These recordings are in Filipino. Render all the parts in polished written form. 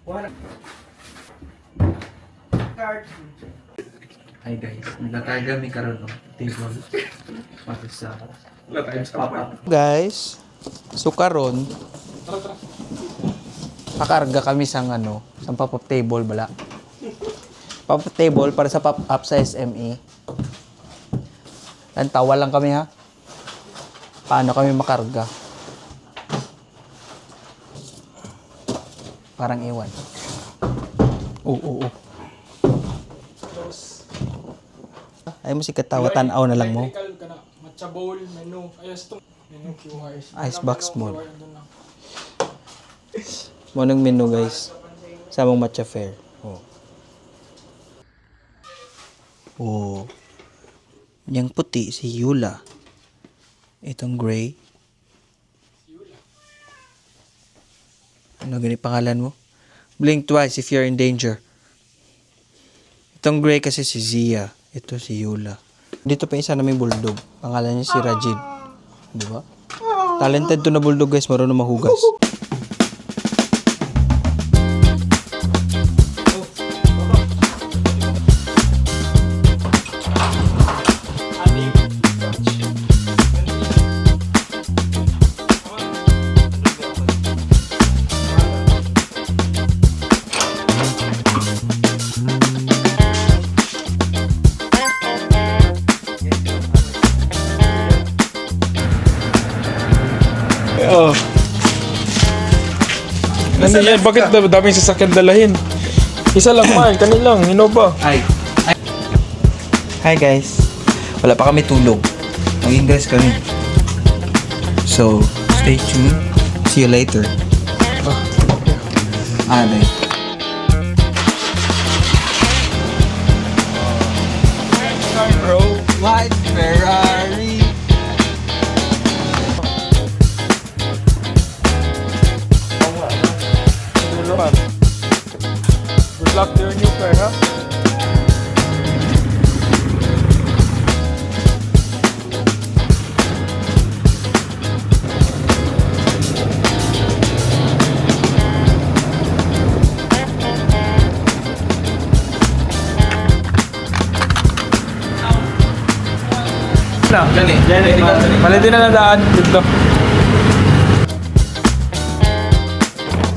Hi guys, nagkataga mi karon no table. Pati sa pop-up. Guys, so karon pakarga kami sa sa pop-up table bala. Pop-up table para sa pop-up sa SME. Tawa lang kami ha. Paano kami makarga? Parang iwan. Oo. Ay mo si katawa tanaw na lang mo. Matcha bowl, menu. Ayos to. Menu QR. Icebox mode. Monong menu guys. Sa mong matcha fair. Oh. Yang puti si Yula. Itong gray. Ano gani pangalan mo? Blink twice if you're in danger. Itong gray kasi si Zia. Ito si Yula. Dito pa isa namin bulldog. Pangalan niya si Rajid. Di ba? Talented to na bulldog guys. Marunong mahugas. Ano yan? Bakit daming sasakyan dalahin? Isa lang man, kanilang, Innova. Hi guys. Wala pa kami tulog. Mag-ingress kami. So, stay tuned. See you later. Day. Bro. White Ferrari. Good luck to your new car, ha? Palitin na nadaan dito.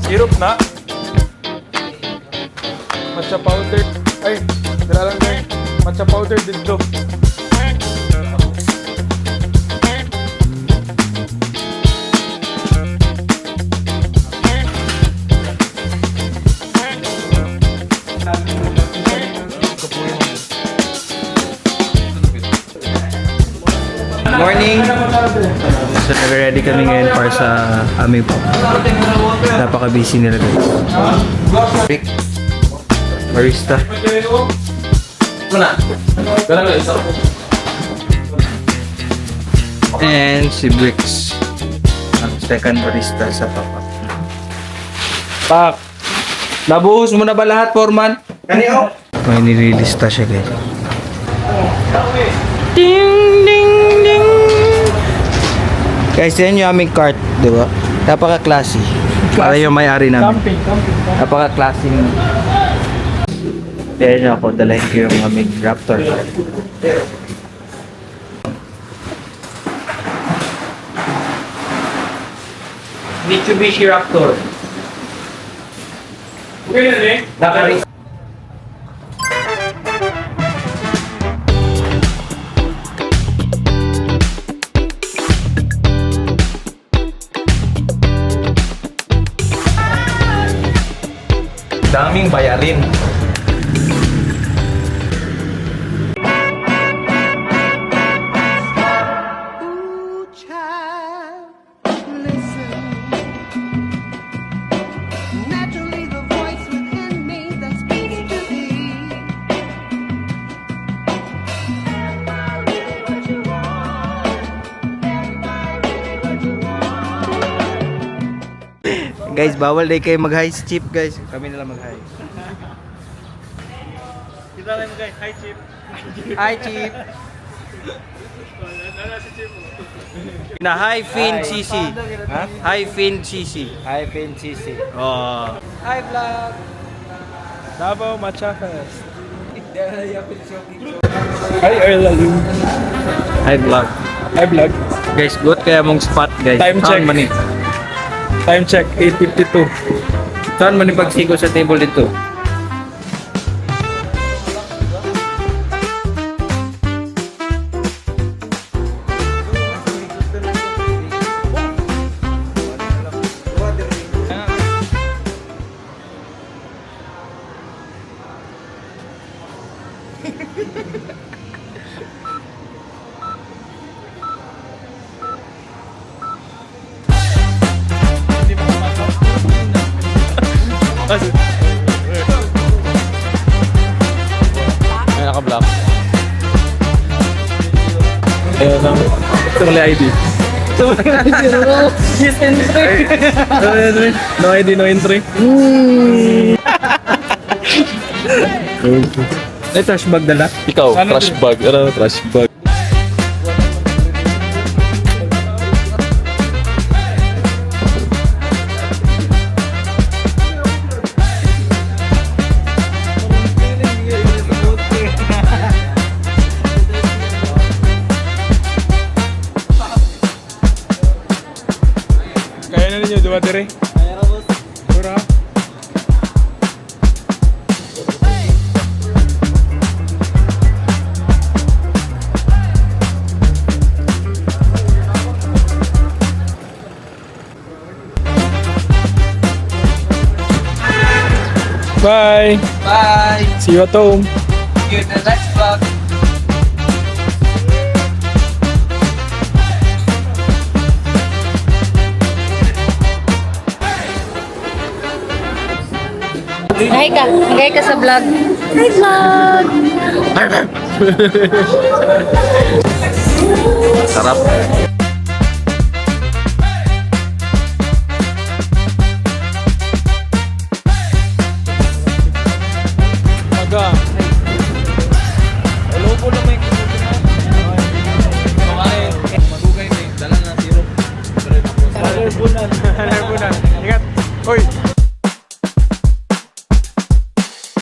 Syrup na. Matcha powder. Ay, dala lang din. Matcha powder dito. Morning! So, nag-ready kami ngayon para sa aming pop. Napaka-busy nila guys. Rick, barista. And si Bricks, ang second barista sa pop-up. Pak! Nabuhos mo na ba lahat, Foreman? Kaniyo! May nililista siya guys. Ding, ding, ding. Guys, yan yung aming cart, di ba? Napaka-classy. Para yung may-ari namin. Camping. Napaka-classy. Kaya niyo ako, dalahin ko yung aming Raptor. Mitsubishi Raptor. Okay na rin. Naka-race. Daming bayarin. Guys, bawal day kayo mag-high chip guys. Kami na lang mag-high. Kita lang guys. Hi, Chip. Hi, Chip. Na high fin CC. Ha? High fin CC. High fin CC. Oh. Hi, vlog! Davao Matcha Fest. Hi, Erlalu. Hi, vlog. Hi, vlog. Guys, good kaya mong spot, guys. Time check. Saan man ni? Time check, 8:52. Saan man ni pagsigo sa table dito? Ay, naka-block. Ayun lang. Sumali ID. Yes, entry! No ID, no entry. May trash bag dala? Ikaw, trash bag. Ano, trash bag. Kaya na ninyo, diba, Tere? Kaya na, boss. Sure, ha? Bye! Bye! See you at home. See you in the next vlog. Hi ka sa vlog. Hi vlog. Sarap.